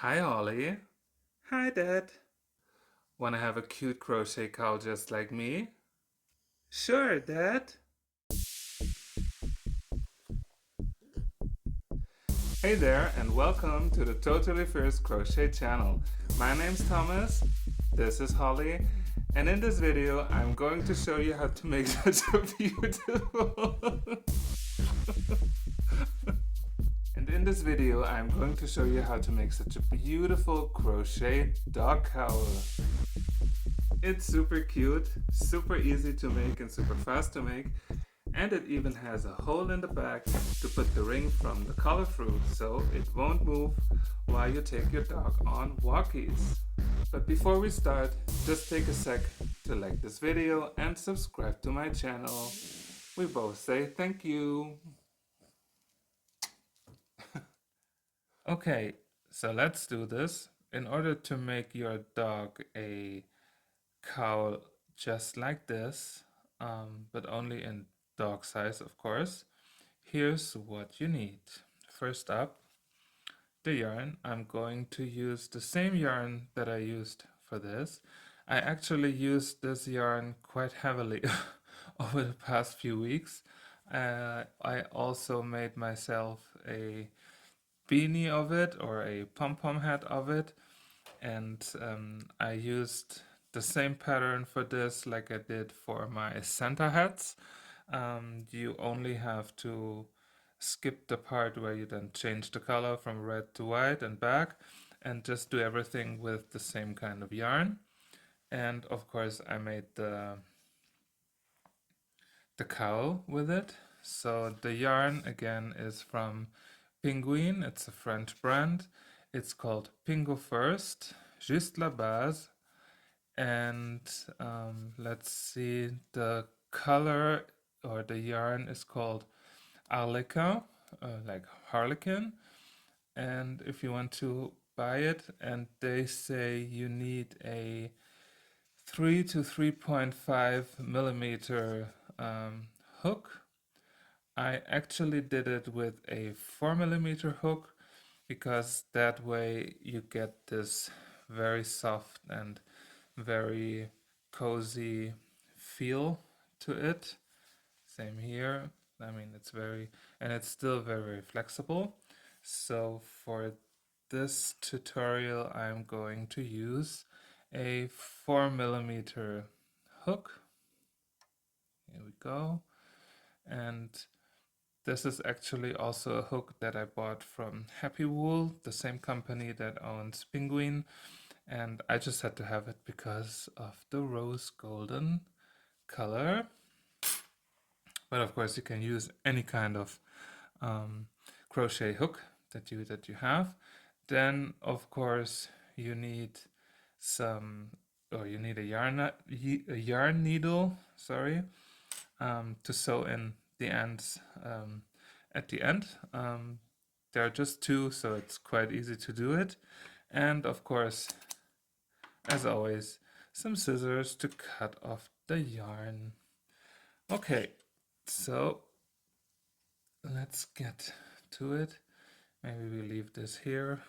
Hi, Ollie. Hi, Dad. Wanna have a cute crochet cowl just like me? Sure, Dad. Hey there, and welcome to the Totally First Crochet channel. My name's Thomas, this is Holly, and in this video I'm going to show you how to make such a beautiful... And in this video I'm going to show you how to make such a beautiful crochet dog cowl. It's super cute, super easy to make and super fast to make, and it even has a hole in the back to put the ring from the collar through so it won't move while you take your dog on walkies. But before we start, just take a sec to like this video and subscribe to my channel. We both say thank you. Okay, so let's do this. In order to make your dog a cowl just like this, but only in dog size, of course, here's what you need. First up, the yarn. I'm going to use the same yarn that I used for this. I actually used this yarn quite heavily over the past few weeks. I also made myself a beanie of it, or a pom-pom hat of it, and I used the same pattern for this like I did for my Santa hats. You only have to skip the part where you then change the color from red to white and back, and just do everything with the same kind of yarn. And of course I made the cowl with it. So the yarn again is from Penguin. It's a French brand. It's called Pingo First, Juste la Base. And let's see, the color or the yarn is called Arlequin, like Harlequin. And if you want to buy it, and they say you need a 3 to 3.5 millimeter hook. I actually did it with a 4 millimeter hook because that way you get this very soft and very cozy feel to it. Same here. I mean, it's very, and it's still very flexible. So for this tutorial, I'm going to use a 4 millimeter hook. Here we go. And this is actually also a hook that I bought from Happy Wool, the same company that owns Penguin. And I just had to have it because of the rose golden color. But of course you can use any kind of crochet hook that you have. Then of course you need some, or you need a yarn needle, sorry, to sew in the ends at the end. There are just two, so it's quite easy to do it. And of course, as always, some scissors to cut off the yarn. Okay, so let's get to it. Maybe we leave this here.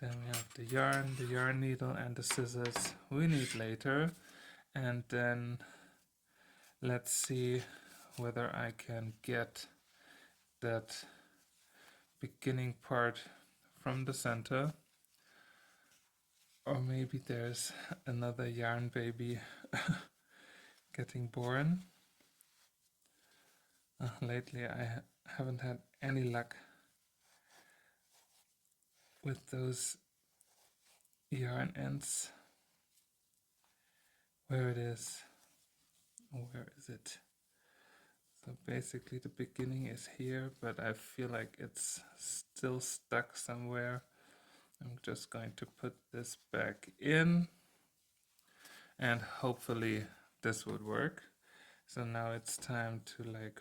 Then we have the yarn needle, and the scissors we need later. And then let's see whether I can get that beginning part from the center. Or maybe there's another yarn baby getting born. Lately I haven't had any luck with those yarn ends. Where it is? Where is it? So basically the beginning is here, but I feel like it's still stuck somewhere. I'm just going to put this back in, and hopefully this would work. So now it's time to like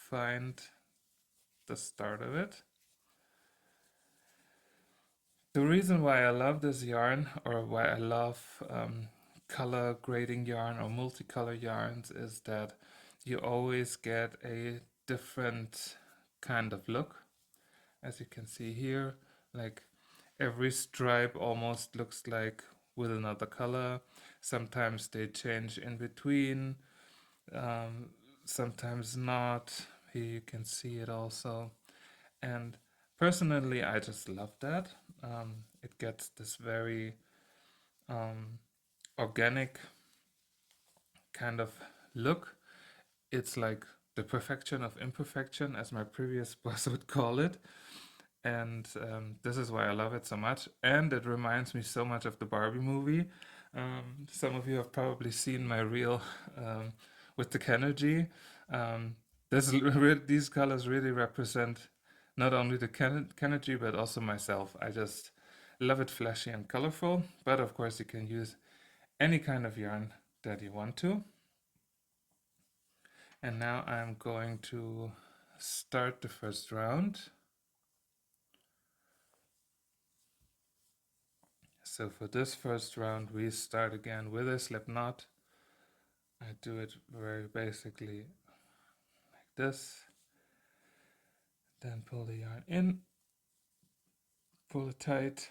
find the start of it. The reason why I love this yarn, or why I love color grading yarn or multicolor yarns, is that you always get a different kind of look. As you can see here, like every stripe almost looks like with another color. Sometimes they change in between, sometimes not. Here you can see it also. And personally, I just love that. It gets this very organic kind of look. It's like the perfection of imperfection, as my previous boss would call it. And this is why I love it so much. And it reminds me so much of the Barbie movie. Some of you have probably seen my reel with the Kennedy. These colors really represent not only the Kennedy but also myself. I just love it flashy and colorful, but of course you can use any kind of yarn that you want to. And now I'm going to start the first round. So for this first round we start again with a slip knot. I do it very basically like this, then pull the yarn in, pull it tight.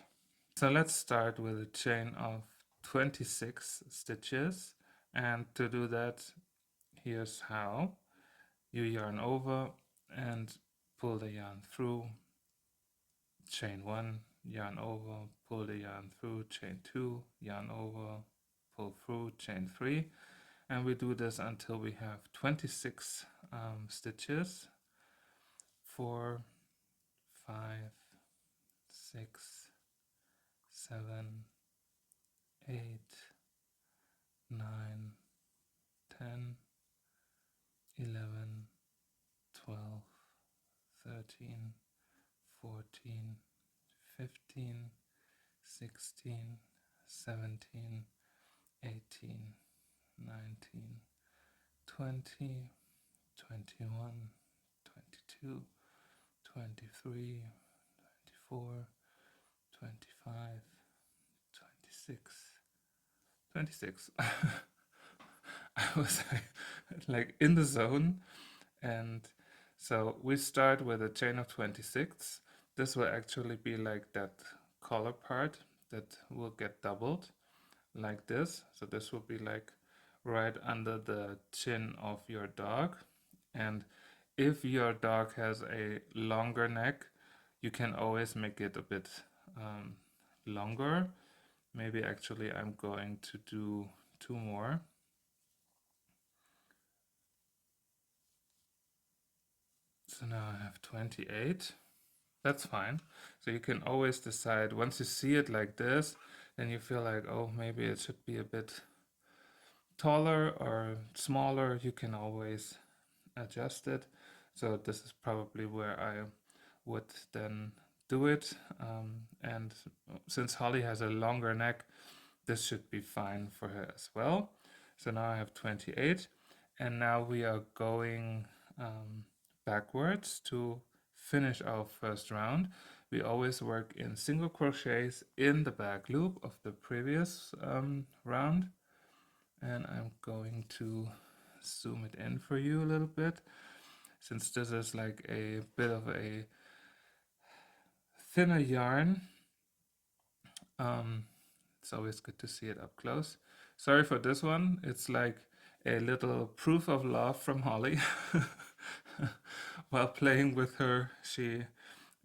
So let's start with a chain of 26 stitches, and to do that, here's how. You yarn over and pull the yarn through, chain 1, yarn over, pull the yarn through, chain 2, yarn over, pull through, chain 3, and we do this until we have 26 stitches. 4, 5, 6, 7, 8, 9, 10, 11, 12, 13, 14, 15, 16, 17, 18, 19, 20, 21, 22, 23, 24, 25, 26. I was like in the zone. And so we start with a chain of 26. This will actually be like that collar part that will get doubled like this. So this will be like right under the chin of your dog. And if your dog has a longer neck, you can always make it a bit longer. Maybe actually I'm going to do 2 more. So now I have 28. That's fine. So you can always decide, once you see it like this, then you feel like, oh, maybe it should be a bit taller or smaller. You can always adjust it. So this is probably where I would then do it. And since Holly has a longer neck, this should be fine for her as well. So now I have 28, and now we are going backwards to finish our first round. We always work in single crochets in the back loop of the previous round, and I'm going to zoom it in for you a little bit, since this is like a bit of a thinner yarn. It's always good to see it up close. Sorry for this one. It's like a little proof of love from Holly. While playing with her, she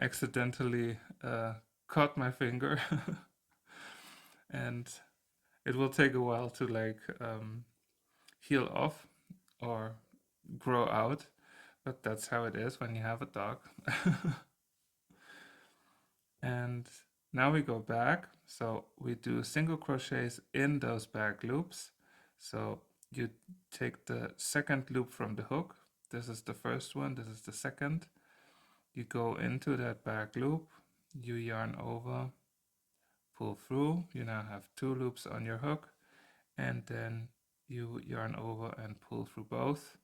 accidentally caught my finger. And it will take a while to like heal off or grow out, but that's how it is when you have a dog. And now we go back. So we do single crochets in those back loops. So you take the second loop from the hook. This is the first one, this is the second. You go into that back loop, you yarn over, pull through. You now have 2 loops on your hook, and then you yarn over and pull through both.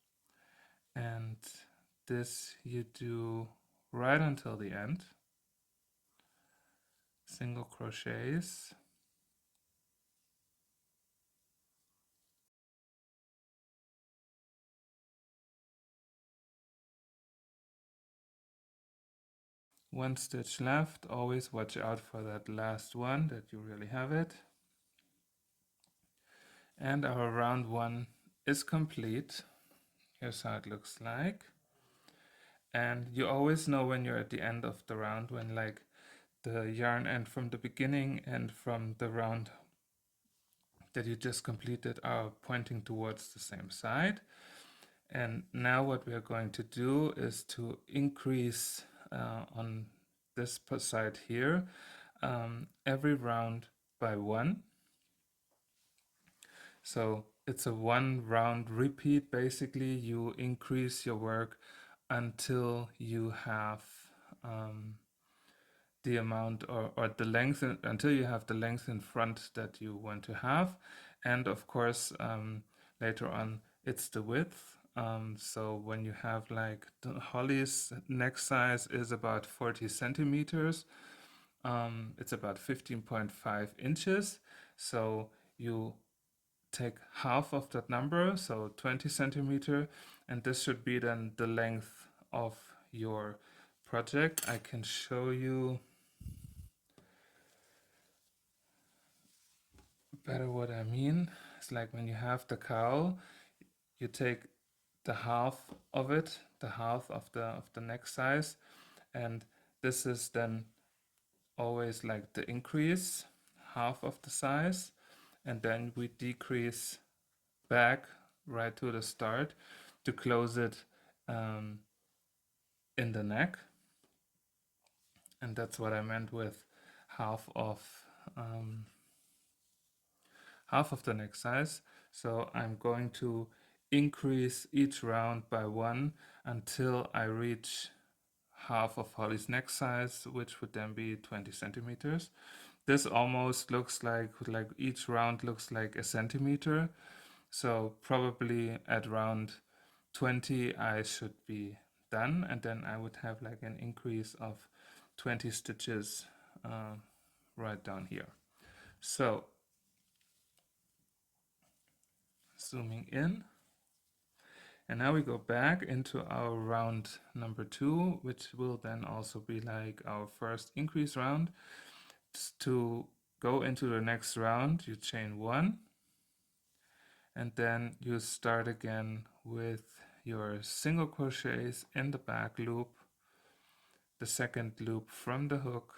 And this you do right until the end. Single crochets. one stitch left. Always watch out for that last one, that you really have it. And our round one is complete. Here's how it looks like. And you always know when you're at the end of the round, when like the yarn end from the beginning and from the round that you just completed are pointing towards the same side. And now what we are going to do is to increase on this side here every round by one. So it's a one round repeat. Basically, you increase your work until you have the amount or the length until you have the length in front that you want to have. And of course, later on, it's the width. So when you have like the Holly's neck size is about 40 centimeters, it's about 15.5 inches. So you take half of that number, so 20 centimeter, and this should be then the length of your project. I can show you better what I mean. It's like when you have the cowl, you take the half of it, the half of the neck size, and this is then always like the increase, half of the size, and then we decrease back right to the start to close it in the neck. And that's what I meant with half of the neck size. So I'm going to increase each round by one until I reach half of Holly's neck size, which would then be 20 centimeters. This almost looks like each round looks like a centimeter. So probably at round 20 I should be done, and then I would have like an increase of 20 stitches right down here. So zooming in, and now we go back into our round number 2, which will then also be like our first increase round. To go into the next round, you chain 1, and then you start again with your single crochets in the back loop, the second loop from the hook,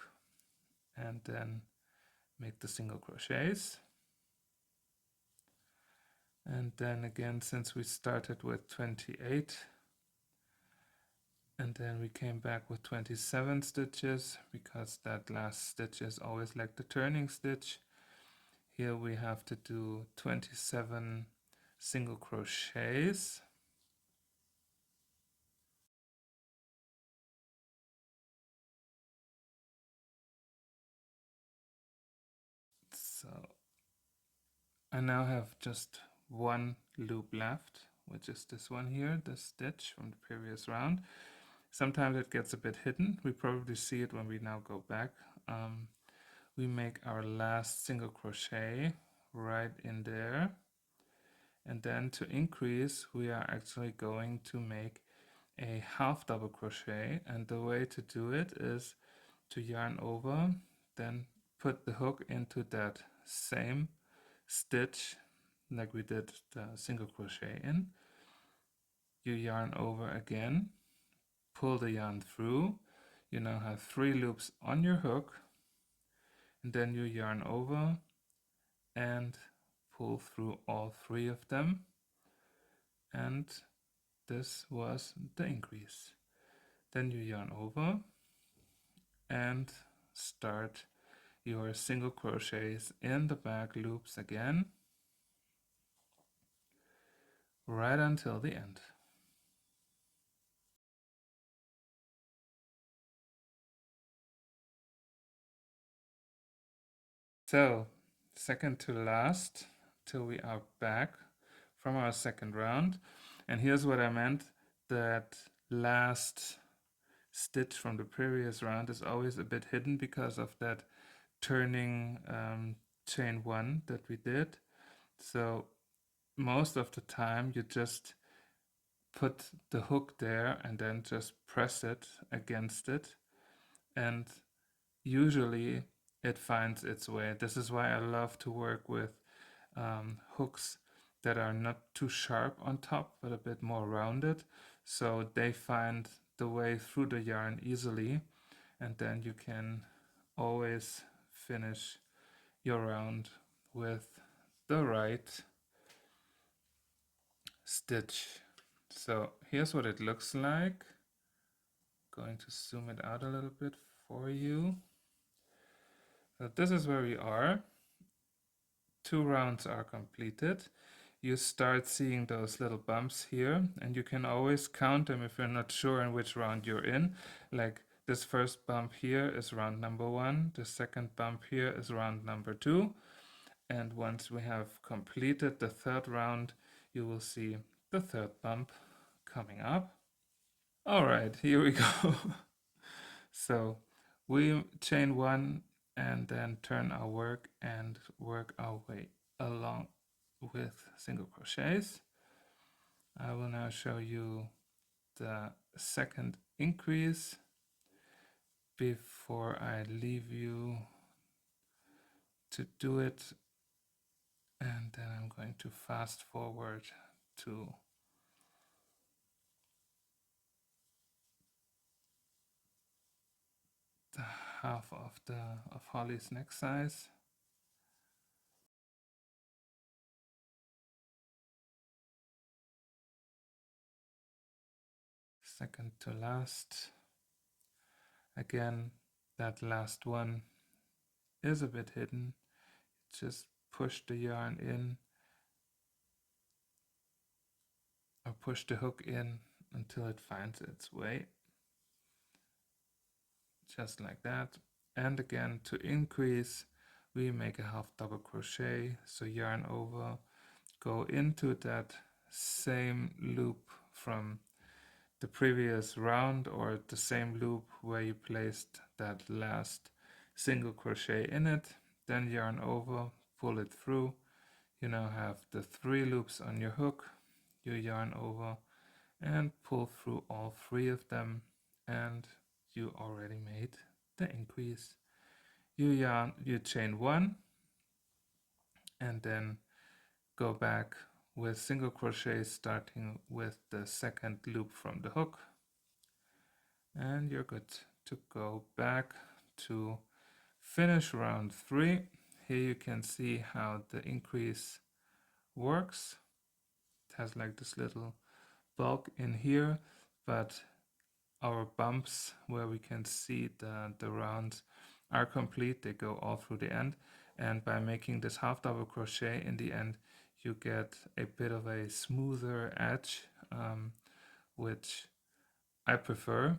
and then make the single crochets. And then again, since we started with 28 and then we came back with 27 stitches, because that last stitch is always like the turning stitch, here we have to do 27 single crochets. So I now have just one loop left, which is this one here, this stitch from the previous round. Sometimes it gets a bit hidden. We probably see it when we now go back. We make our last single crochet right in there. And then to increase, we are actually going to make a half double crochet. And the way to do it is to yarn over, then put the hook into that same stitch like we did the single crochet in. You yarn over again, pull the yarn through. You now have 3 loops on your hook, and then you yarn over and pull through all 3 of them, and this was the increase. Then you yarn over and start your single crochets in the back loops again right until the end. So second to last till we are back from our second round, and here's what I meant, that last stitch from the previous round is always a bit hidden because of that turning chain 1 that we did. So most of the time you just put the hook there and then just press it against it, and usually it finds its way. This is why I love to work with hooks that are not too sharp on top but a bit more rounded, so they find the way through the yarn easily, and then you can always finish your round with the right stitch. So here's what it looks like. Going to zoom it out a little bit for you. So this is where we are. 2 rounds are completed. You start seeing those little bumps here, and you can always count them if you're not sure in which round you're in. Like this first bump here is round number 1, the second bump here is round number 2, and once we have completed the 3rd round, you will see the 3rd bump coming up. Alright, here we go. So we chain 1 and then turn our work and work our way along with single crochets. I will now show you the second increase before I leave you to do it, and then I'm going to fast forward to the half of Holly's neck size. Second to last. Again, that last one is a bit hidden. Just push the yarn in or push the hook in until it finds its way. Just like that. And again, to increase, we make a half double crochet, so yarn over, go into that same loop from the previous round, or the same loop where you placed that last single crochet in it, then yarn over, pull it through. You now have the 3 loops on your hook, you yarn over and pull through all 3 of them, and you already made the increase. You chain 1 and then go back with single crochet, starting with the second loop from the hook, and you're good to go back to finish round 3. Here you can see how the increase works. It has like this little bulk in here, but our bumps where we can see the rounds are complete. They go all through the end, and by making this half double crochet in the end, you get a bit of a smoother edge, which I prefer.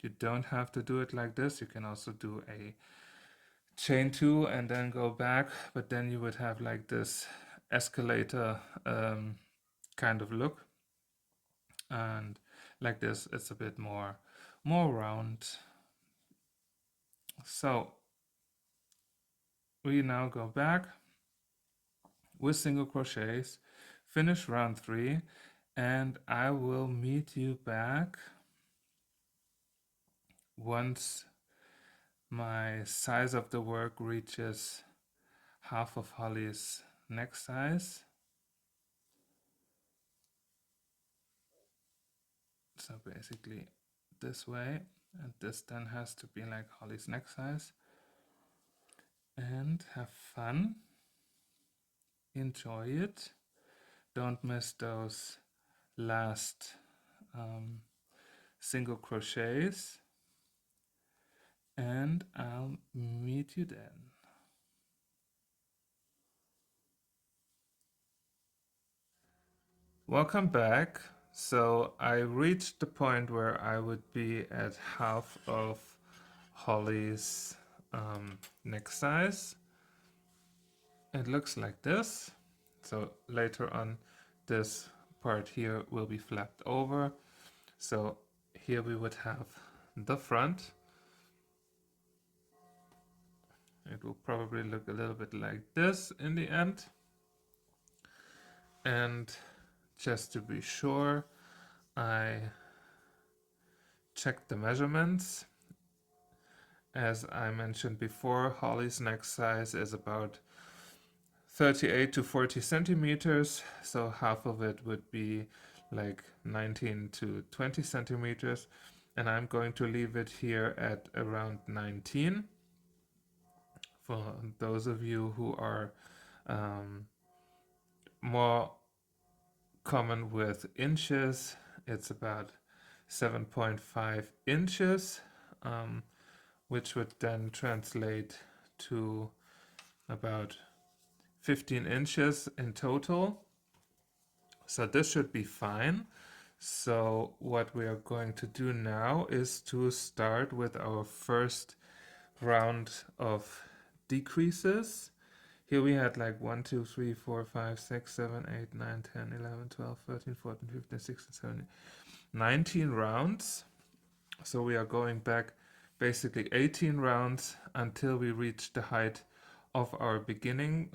You don't have to do it like this. You can also do a chain 2 and then go back, but then you would have like this escalator kind of look, and like this it's a bit more round. So we now go back with single crochets, finish round 3, and I will meet you back once my size of the work reaches half of Holly's neck size. So basically this way, and this then has to be like Holly's neck size. And have fun, enjoy it, don't miss those last single crochets, and I'll meet you then. Welcome back. So I reached the point where I would be at half of Holly's neck size. It looks like this. So later on, this part here will be flapped over. So here we would have the front. It will probably look a little bit like this in the end. And just to be sure, I checked the measurements. as I mentioned before, Holly's neck size is about 38 to 40 centimeters, so half of it would be like 19 to 20 centimeters, and I'm going to leave it here at around 19. For those of you who are more common with inches, it's about 7.5 inches, which would then translate to about 15 inches in total. So this should be fine. So what we are going to do now is to start with our first round of decreases. Here we had like 1, 2, 3, 4, 5, 6, 7, 8, 9, 10, 11, 12, 13, 14, 15, 16, 17, 19 rounds. So we are going back basically 18 rounds until we reach the height of our beginning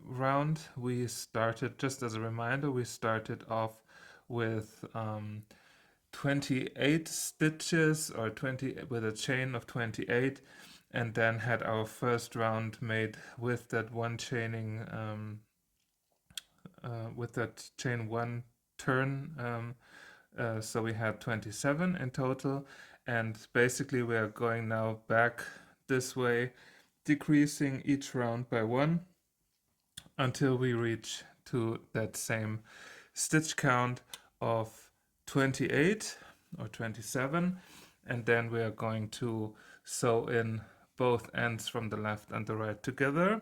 round. We started, just as a reminder, we started off with 28 stitches, or 20 with a chain of 28, and then had our first round made with that one chaining, with that chain one turn. So we had 27 in total, and basically we are going now back this way, decreasing each round by one until we reach to that same stitch count of 28 or 27, and then we are going to sew in both ends from the left and the right together.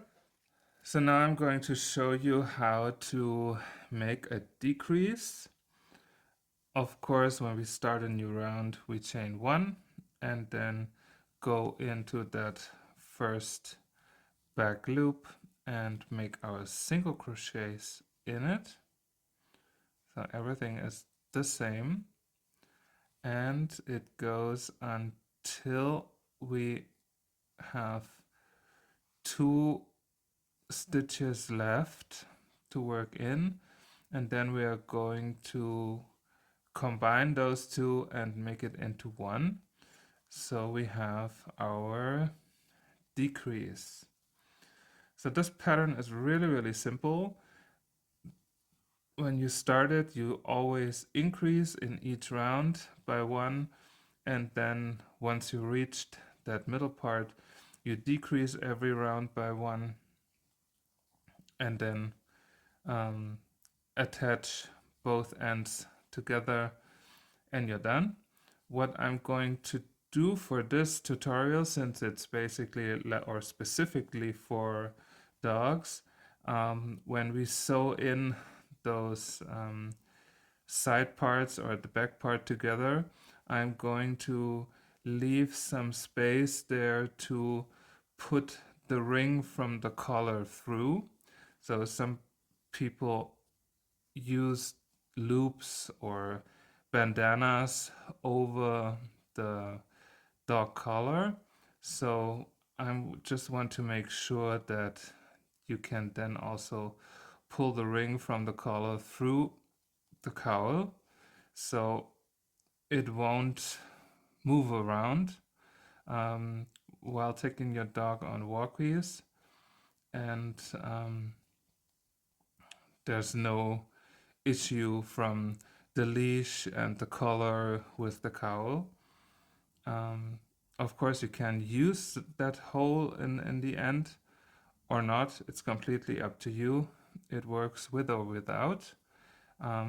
So now I'm going to show you how to make a decrease. Of course, when we start a new round, we chain one and then go into that first back loop and make our single crochets in it. So everything is the same, and it goes until we have 2 stitches left to work in, and then we are going to combine those two and make it into one. So we have our decrease. So this pattern is really simple. When you start it, you always increase in each round by one, and then once you reached that middle part, you decrease every round by one, and then attach both ends together, and you're done. What I'm going to do for this tutorial, since it's basically or specifically for dogs, when we sew in those side parts or the back part together, I'm going to leave some space there to put the ring from the collar through. So some people use loops or bandanas over the dog collar. So I just want to make sure that you can then also pull the ring from the collar through the cowl, so it won't move around while taking your dog on walkies, and there's no issue from the leash and the collar with the cowl. Of course, you can use that hole in the end or not. It's completely up to you. It works with or without.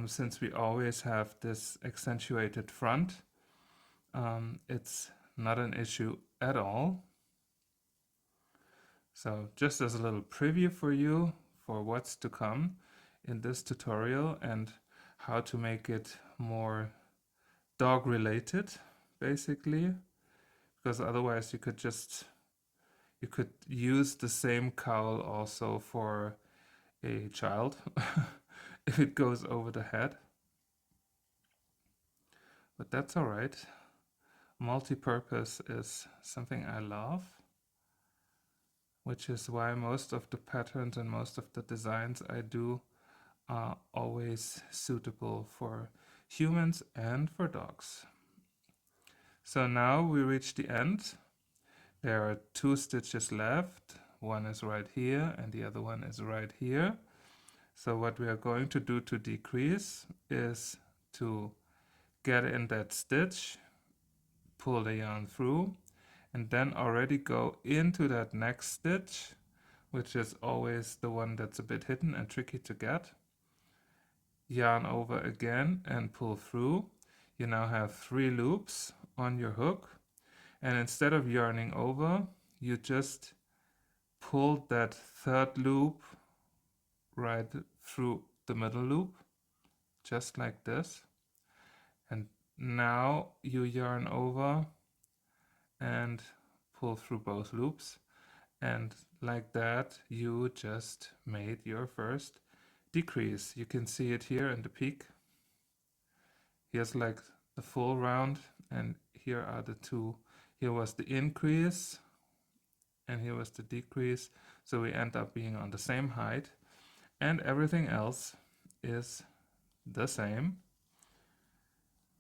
Since we always have this accentuated front, it's not an issue at all. So just as a little preview for you for what's to come in this tutorial and how to make it more dog related, basically, because otherwise you could use the same cowl also for a child if it goes over the head, but that's all right. Multi-purpose is something I love, which is why most of the patterns and most of the designs I do are always suitable for humans and for dogs. So now we reach the end. There are 2 stitches left. One is right here and the other one is right here. So what we are going to do to decrease is to get in that stitch, pull the yarn through, and then already go into that next stitch, which is always the one that's a bit hidden and tricky to get. Yarn over again and pull through. You now have 3 loops on your hook, and instead of yarning over, you just pull that 3rd loop right through the middle loop, just like this. And now you yarn over and pull through both loops, and like that you just made your first decrease. You can see it here in the peak. Here's like the full round, and here are the 2. Here was the increase and here was the decrease, so we end up being on the same height, and everything else is the same.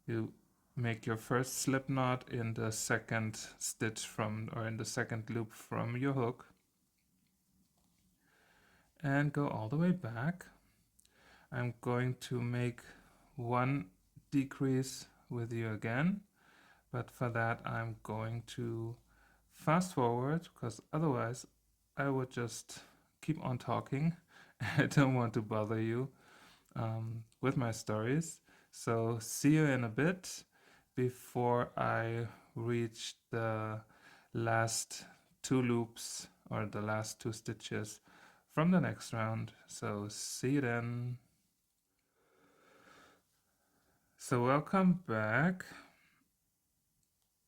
You make your first slip knot in the 2nd stitch from, or in the 2nd loop from your hook, and go all the way back. I'm going to make 1 decrease with you again, but for that I'm going to fast forward, because otherwise I would just keep on talking. I don't want to bother you with my stories. So see you in a bit before I reach the last 2 loops, or the last 2 stitches from the next round. So see you then. So welcome back,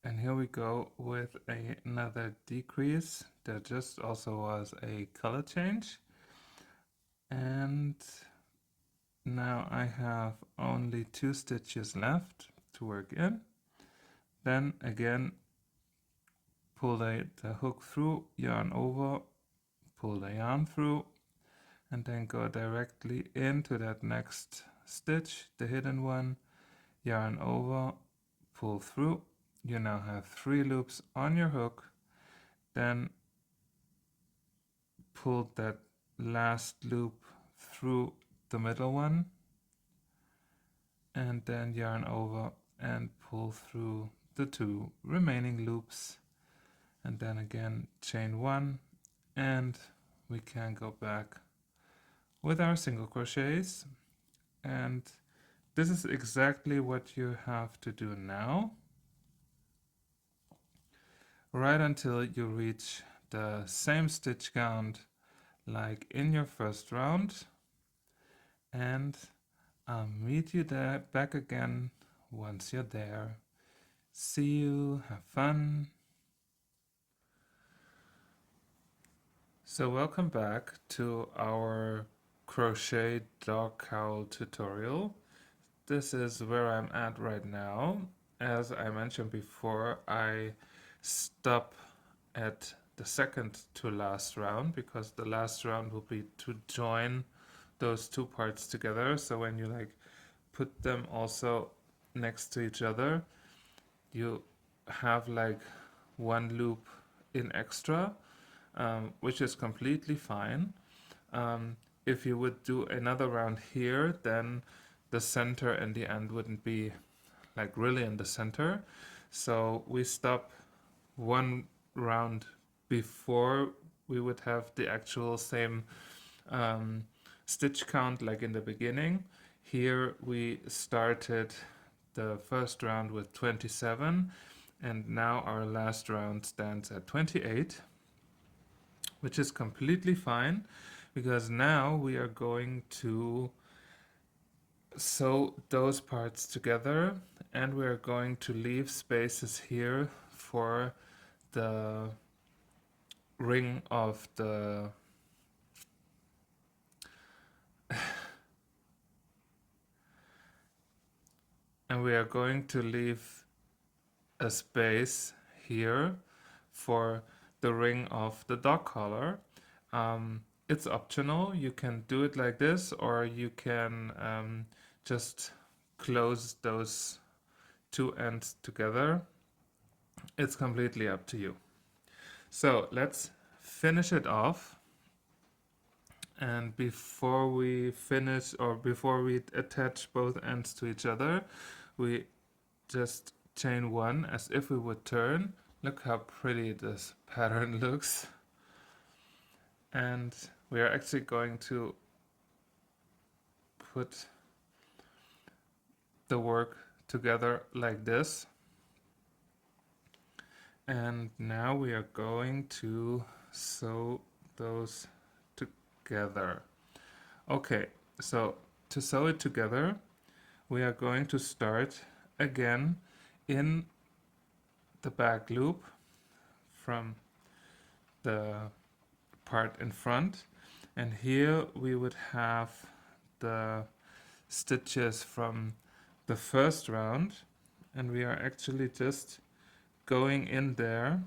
and here we go with another decrease. There just also was a color change, and now I have only 2 stitches left to work in. Then again, pull the hook through, yarn over, pull the yarn through, and then go directly into that next stitch, the hidden one, yarn over, pull through. You now have 3 loops on your hook. Then pull that last loop through the middle one, and then yarn over and pull through the 2 remaining loops, and then again chain 1, and we can go back with our single crochets. And this is exactly what you have to do now, right until you reach the same stitch count like in your first round, and I'll meet you there back again once you're there. See you, have fun. So welcome back to our crochet dog cowl tutorial. This is where I'm at right now. As I mentioned before, I stop at the 2nd to last round, because the last round will be to join those 2 parts together. So when you like put them also next to each other, you have like 1 loop in extra, which is completely fine. If you would do another round here, then the center and the end wouldn't be like really in the center. So we stop 1 round before we would have the actual same stitch count like in the beginning. Here we started the first round with 27, and now our last round stands at 28, which is completely fine, because now we are going to sew those parts together, and we are going to leave spaces here for the ring of the and we are going to leave a space here for the ring of the dog collar. It's optional. You can do it like this, or you can just close those 2 ends together. It's completely up to you. So let's finish it off. And before we finish, or before we attach both ends to each other, we just chain one as if we would turn. Look how pretty this pattern looks. And we are actually going to put the work together like this. And now we are going to sew those together. Okay, so to sew it together, we are going to start again in the back loop from the part in front, and here we would have the stitches from the first round, and we are actually just going in there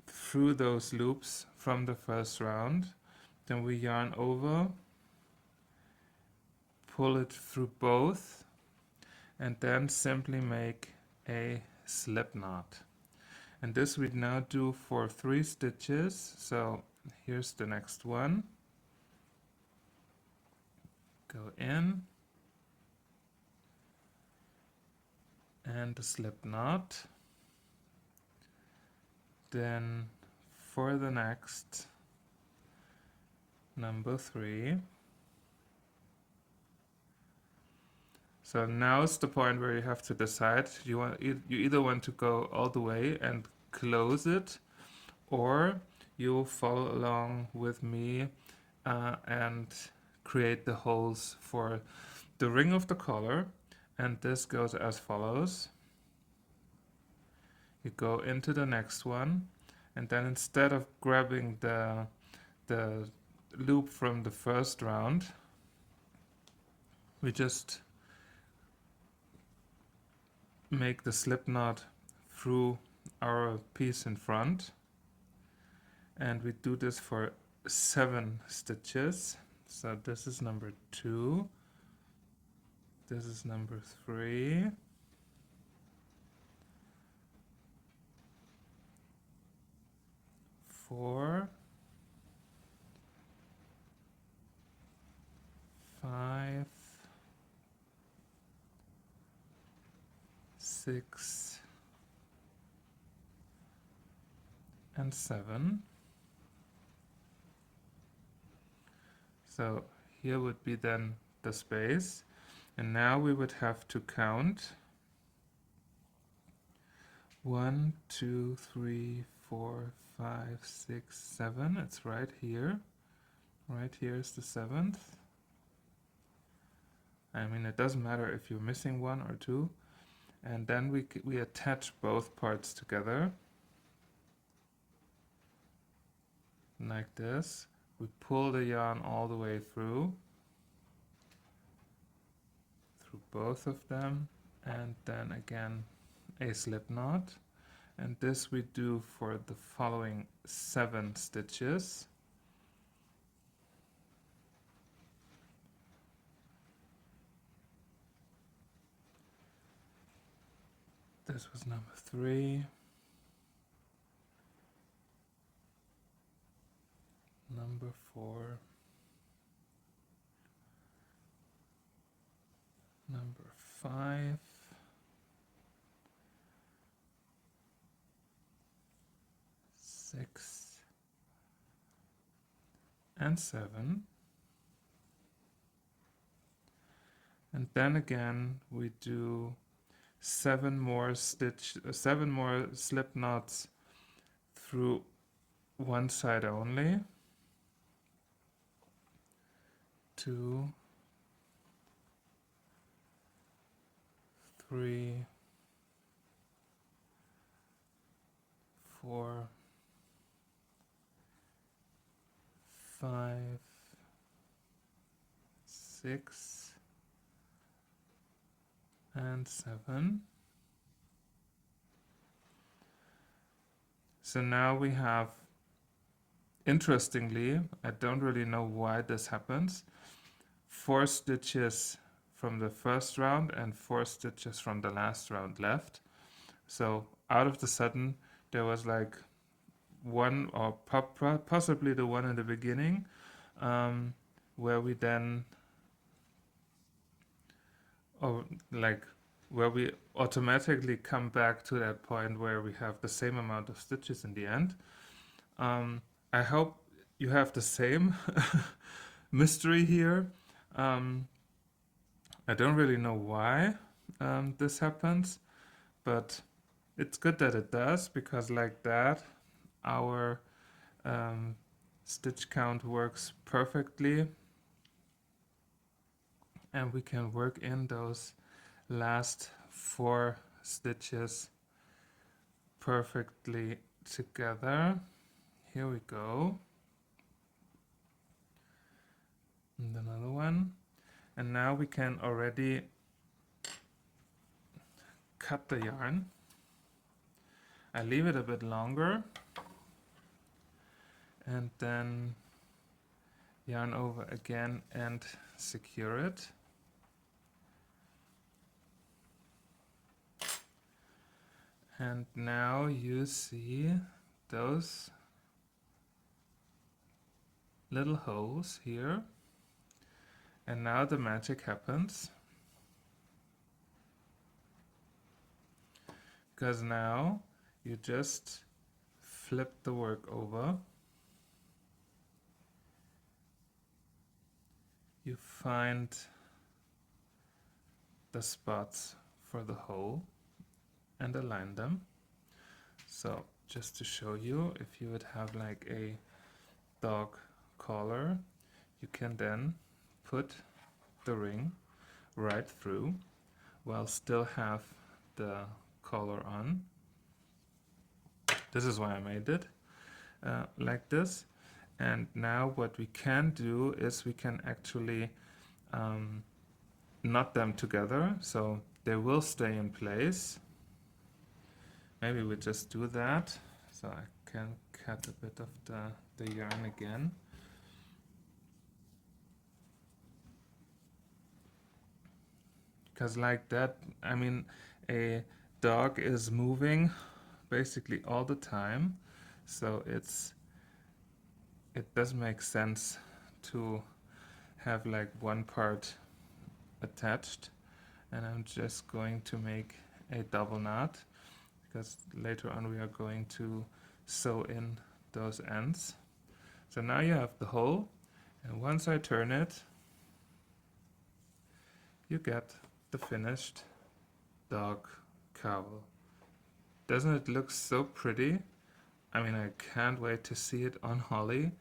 through those loops from the first round. Then we yarn over, pull it through both, and then simply make a slip knot. And this we now do for 3 stitches. So here's the next one. Go in and a slip knot. Then for the next number 3. So now's the point where you have to decide. You either want to go all the way and close it, or you'll follow along with me and create the holes for the ring of the collar. And this goes as follows. You go into the next one, and then instead of grabbing the loop from the first round, we just make the slip knot through our piece in front, and we do this for 7 stitches. So this is number 2, this is number 3, 4, 5, 6, and 7. So here would be then the space, and now we would have to count 1, 2, 3, 4, 5, 6, 7. It's right here. Right here is the 7th. I mean, it doesn't matter if you're missing 1 or 2. And then we attach both parts together like this. We pull the yarn all the way through both of them, and then again a slip knot. And this we do for the following 7 stitches. This was number 3, number 4, number 5, 6, and 7. And then again we do 7 more slip knots through one side only. 2, 3, 4, 5, 6, and 7. So now we have, interestingly, I don't really know why this happens, 4 stitches from the first round and 4 stitches from the last round left. So out of the sudden, there was like one, or possibly the one in the beginning, where we then, or like, where we automatically come back to that point where we have the same amount of stitches in the end. I hope you have the same mystery here. I don't really know why this happens, but it's good that it does, because like that our stitch count works perfectly, and we can work in those last 4 stitches perfectly together. Here we go. And another one. And now we can already cut the yarn. I leave it a bit longer and then yarn over again and secure it. And now you see those little holes here. And now the magic happens. Because now you just flip the work over. You find the spots for the hole and align them. So just to show you, if you would have like a dog collar, you can then put the ring right through while still have the collar on. This is why I made it like this. And now what we can do is we can actually knot them together so they will stay in place. Maybe we just do that. So I can cut a bit of the yarn again. Because like that, I mean, a dog is moving basically all the time. So it does make sense to have like one part attached. And I'm just going to make a double knot, because later on we are going to sew in those ends. So now you have the hole, and once I turn it, you get the finished dog cowl. Doesn't it look so pretty? I mean, I can't wait to see it on Holly.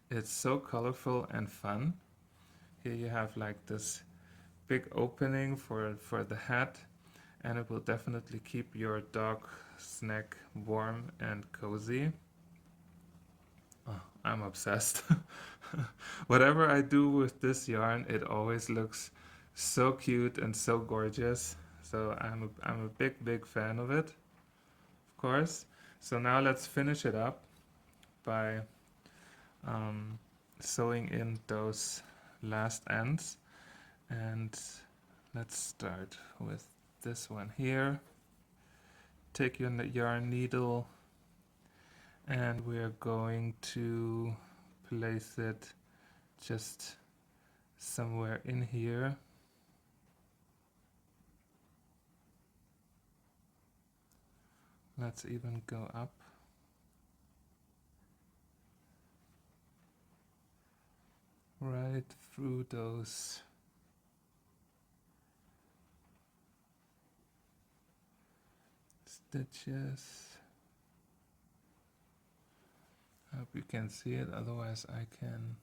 It's so colorful and fun. Here you have like this big opening for the hat, and it will definitely keep your dog's neck warm and cozy. Oh, I'm obsessed. Whatever I do with this yarn, it always looks so cute and so gorgeous. So I'm a big fan of it, of course. So now let's finish it up by sewing in those last ends. And let's start with this one here. Take your yarn needle, and we're going to place it just somewhere in here. Let's even go up. Right through those stitches. I hope you can see it, otherwise I can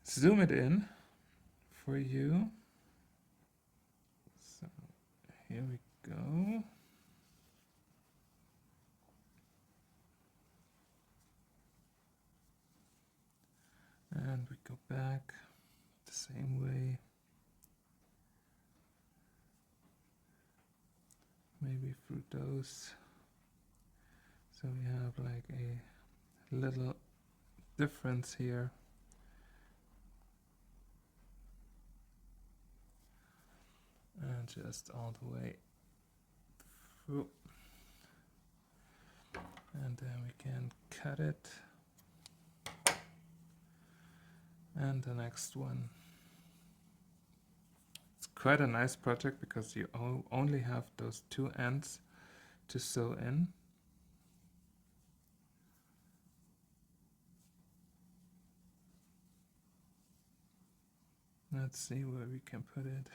zoom it in for you. So here we go. And we go back the same way. Maybe through those. So we have like a little difference here. and just all the way through, and then we can cut it, and the next one. It's quite a nice project because you only have those two ends to sew in. Let's see where we can put it.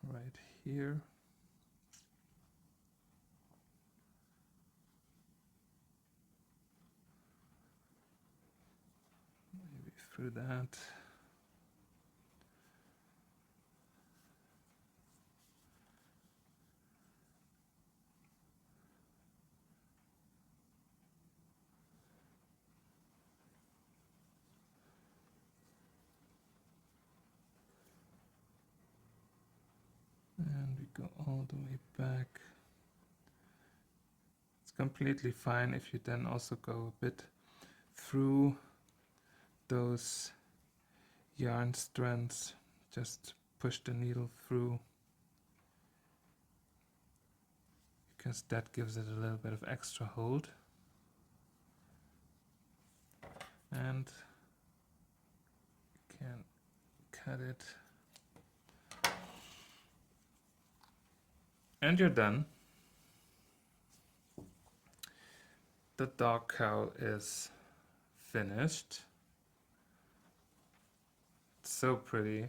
Right here. Maybe through that. And we go all the way back. It's completely fine if you then also go a bit through those yarn strands. Just push the needle through, because that gives it a little bit of extra hold. And you can cut it. And you're done. The dog cowl is finished. It's so pretty.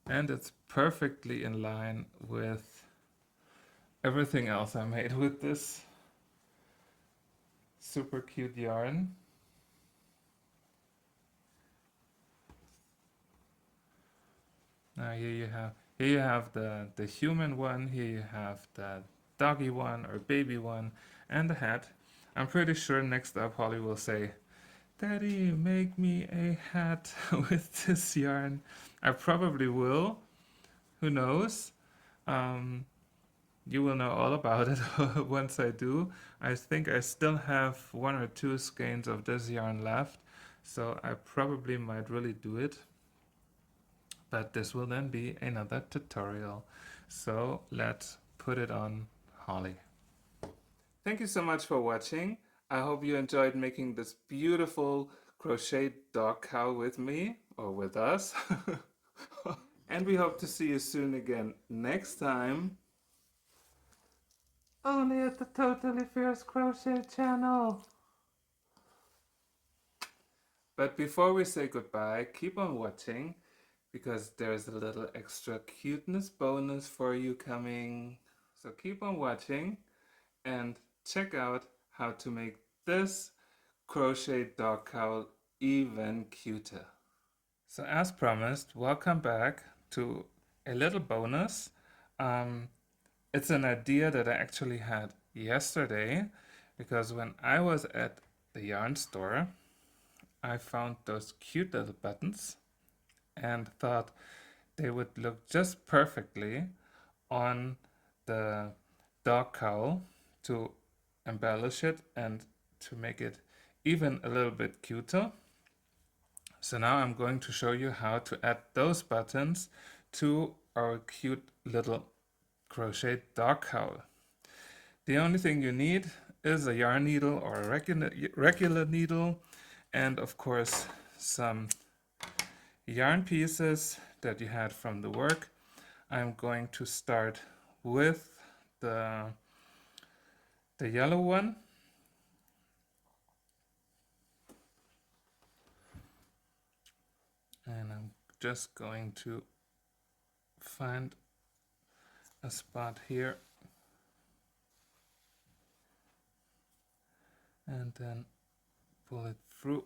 And it's perfectly in line with everything else I made with this super cute yarn. Now here you have the human one, here you have the doggy one or baby one, and the hat. I'm pretty sure next up Holly will say, "Daddy, make me a hat with this yarn." I probably will. Who knows? You will know all about it once I do. I think I still have 1 or 2 skeins of this yarn left, so I probably might really do it. But this will then be another tutorial. So let's put it on Holly. Thank you so much for watching. I hope you enjoyed making this beautiful crochet dog cowl with me, or with us. And we hope to see you soon again next time. Only at the Totally Fierce Crochet channel. But before we say goodbye, keep on watching, because there's a little extra cuteness bonus for you coming. So keep on watching and check out how to make this crochet dog cowl even cuter. So as promised, welcome back to a little bonus. It's an idea that I actually had yesterday, because when I was at the yarn store, I found those cute little buttons and thought they would look just perfectly on the dog cowl to embellish it and to make it even a little bit cuter. So now I'm going to show you how to add those buttons to our cute little crochet dog cowl. The only thing you need is a yarn needle or a regular needle, and of course some yarn pieces that you had from the work. I'm going to start with the yellow one. And I'm just going to find a spot here and then pull it through.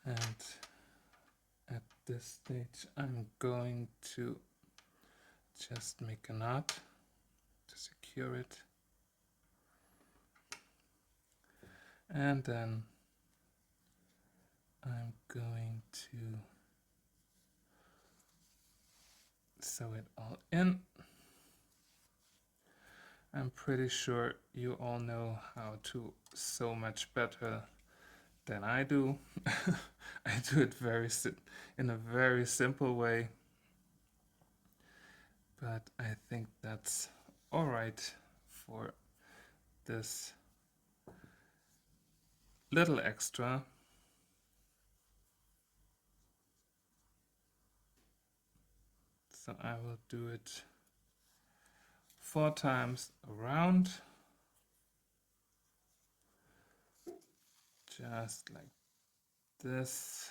And at this stage I'm going to just make a knot to secure it, and then I'm going to sew it all in. I'm pretty sure you all know how to sew much better than I do. I do it in a very simple way, but I think that's all right for this little extra. So I will do it 4 times around, just like this,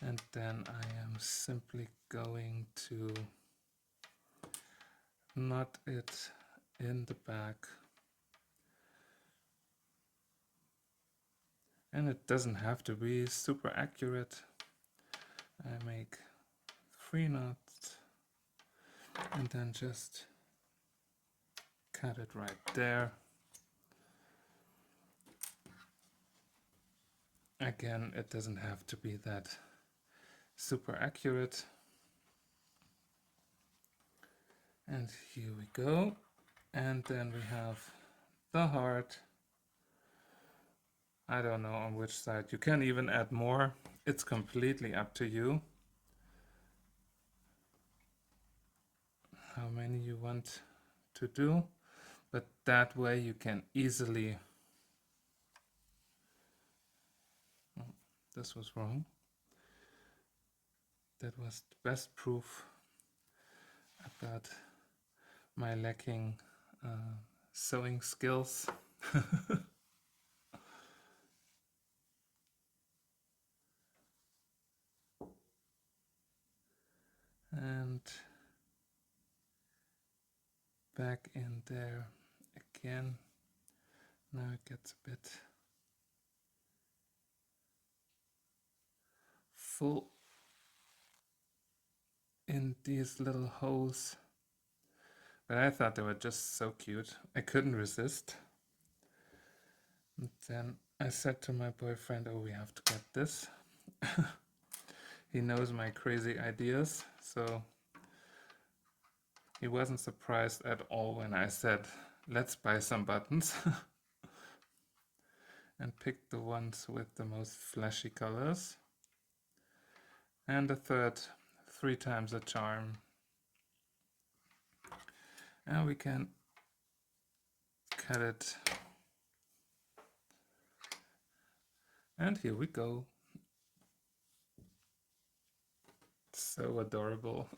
and then I am simply going to knot it in the back, and it doesn't have to be super accurate. I make 3 knots and then just cut it right there. Again, it doesn't have to be that super accurate. And here we go. And then we have the heart. I don't know on which side. You can even add more. It's completely up to you how many you want to do. But that way you can easily... Oh, this was wrong. That was the best proof about my lacking sewing skills. And back in there again. Now it gets a bit full in these little holes, but I thought they were just so cute. I couldn't resist. And then I said to my boyfriend, oh, we have to get this. He knows my crazy ideas, so he wasn't surprised at all when I said, let's buy some buttons. And picked the ones with the most flashy colors. And the third, 3 times a charm. And we can cut it. And here we go. So adorable.